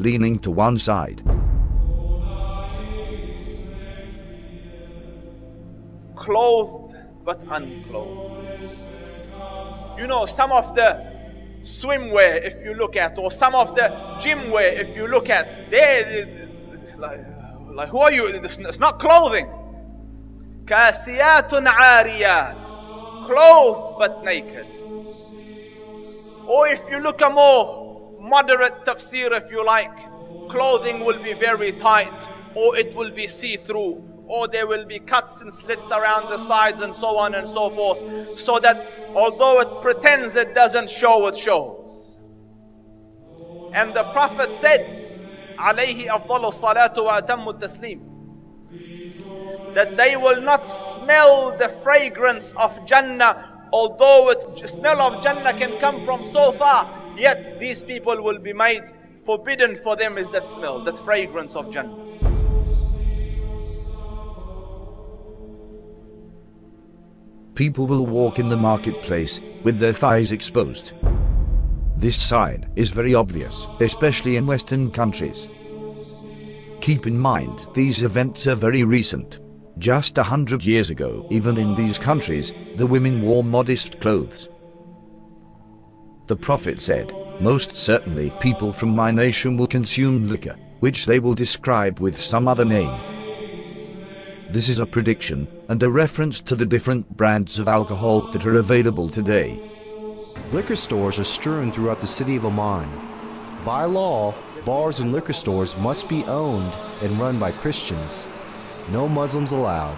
leaning to one side. Clothed but unclothed. You know, some of the swimwear, if you look at, or some of the gym wear, if you look at, they like who are you? It's not clothing. Kasiyatun ariyat, clothed but naked. Or if you look a more moderate tafsir, if you like, clothing will be very tight, or it will be see-through, or there will be cuts and slits around the sides and so on and so forth, so that although it pretends it doesn't show, it shows. And the Prophet said, alayhi afdalu salatu wa atammu taslim, that they will not smell the fragrance of Jannah, although the smell of Jannah can come from so far, yet these people will be made forbidden for them is that smell, that fragrance of Jannah. People will walk in the marketplace with their thighs exposed. This sign is very obvious, especially in Western countries. Keep in mind, these events are very recent. Just 100 years ago, even in these countries, the women wore modest clothes. The Prophet said, "Most certainly people from my nation will consume liquor, which they will describe with some other name." This is a prediction and a reference to the different brands of alcohol that are available today. Liquor stores are strewn throughout the city of Amman. By law, bars and liquor stores must be owned and run by Christians. No Muslims allowed.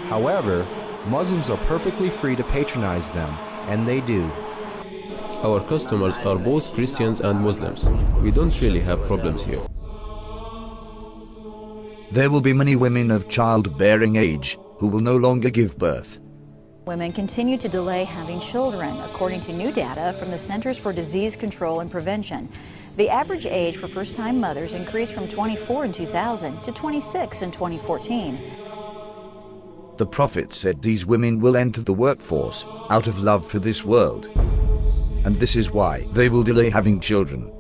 However, Muslims are perfectly free to patronize them, and they do. Our customers are both Christians and Muslims. We don't really have problems here. There will be many women of childbearing age who will no longer give birth. Women continue to delay having children, according to new data from the Centers for Disease Control and Prevention. The average age for first-time mothers increased from 24 in 2000 to 26 in 2014. The Prophet said these women will enter the workforce out of love for this world. And this is why they will delay having children.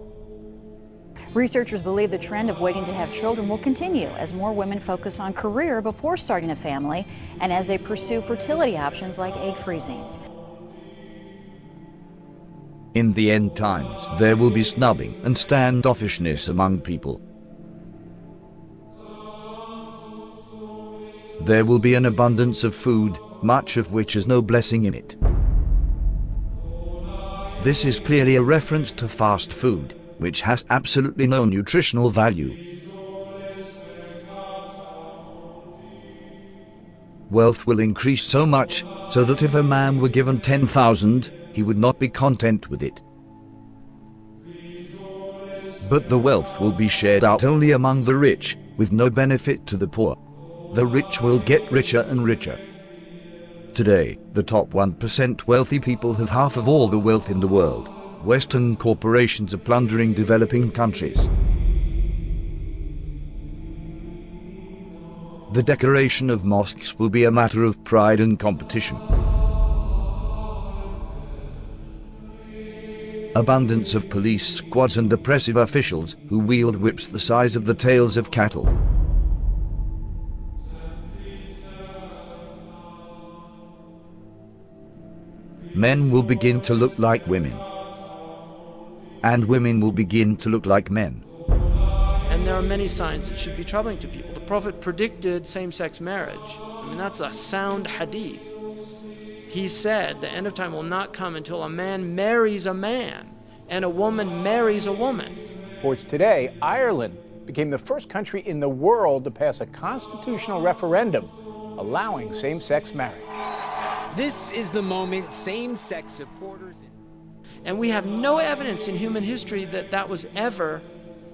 Researchers believe the trend of waiting to have children will continue as more women focus on career before starting a family and as they pursue fertility options like egg freezing. In the end times, there will be snubbing and standoffishness among people. There will be an abundance of food, much of which has no blessing in it. This is clearly a reference to fast food, which has absolutely no nutritional value. Wealth will increase so much so that if a man were given 10,000, he would not be content with it. But the wealth will be shared out only among the rich, with no benefit to the poor. The rich will get richer and richer. Today, the top 1% wealthy people have half of all the wealth in the world. Western corporations are plundering developing countries. The decoration of mosques will be a matter of pride and competition. Abundance of police squads and oppressive officials who wield whips the size of the tails of cattle. Men will begin to look like women. And women will begin to look like men. And there are many signs that should be troubling to people. The Prophet predicted same-sex marriage. I mean, that's a sound hadith. He said the end of time will not come until a man marries a man and a woman marries a woman. Sports today, Ireland became the first country in the world to pass a constitutional referendum allowing same-sex marriage. This is the moment same-sex supporters... And we have no evidence in human history that was ever,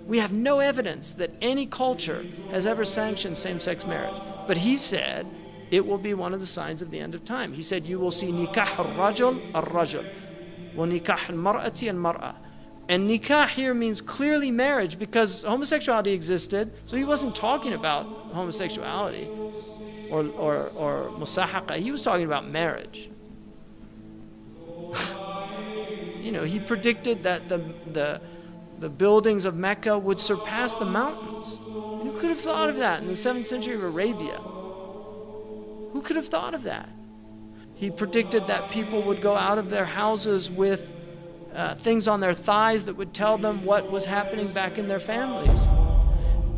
we have no evidence that any culture has ever sanctioned same-sex marriage. But he said it will be one of the signs of the end of time. He said you will see nikah al-rajul al-rajul, wa nikah al-mar'ati al-mar'a. And nikah here means clearly marriage because homosexuality existed, so he wasn't talking about homosexuality or musahaqa. He was talking about marriage. You know, he predicted that the the buildings of Mecca would surpass the mountains. And who could have thought of that in the 7th century of Arabia? Who could have thought of that? He predicted that people would go out of their houses with things on their thighs that would tell them what was happening back in their families.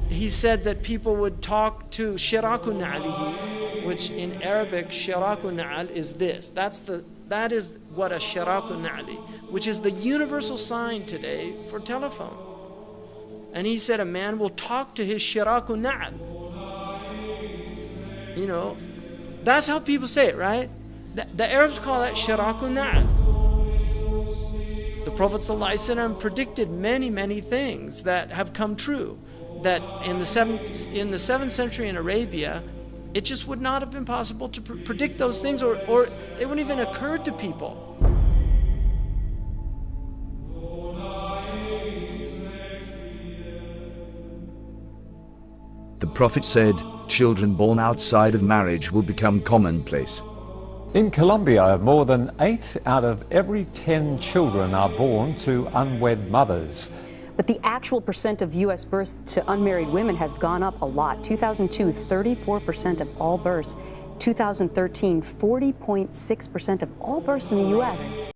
He said that people would talk to shiraku na'lihi, which in Arabic, shiraku na'al is this. That is what a shiraku na'li, which is the universal sign today for telephone. And he said a man will talk to his shiraku na'al. You know, that's how people say it, right? The Arabs call that shiraku na'al. The Prophet ﷺ predicted many, many things that have come true. That in the 7th century in Arabia, it just would not have been possible to predict those things, or they wouldn't even occur to people. The Prophet said, children born outside of marriage will become commonplace. In Colombia, more than 8 out of every 10 children are born to unwed mothers. But the actual percent of U.S. births to unmarried women has gone up a lot. 2002, 34% of all births. 2013, 40.6% of all births in the U.S.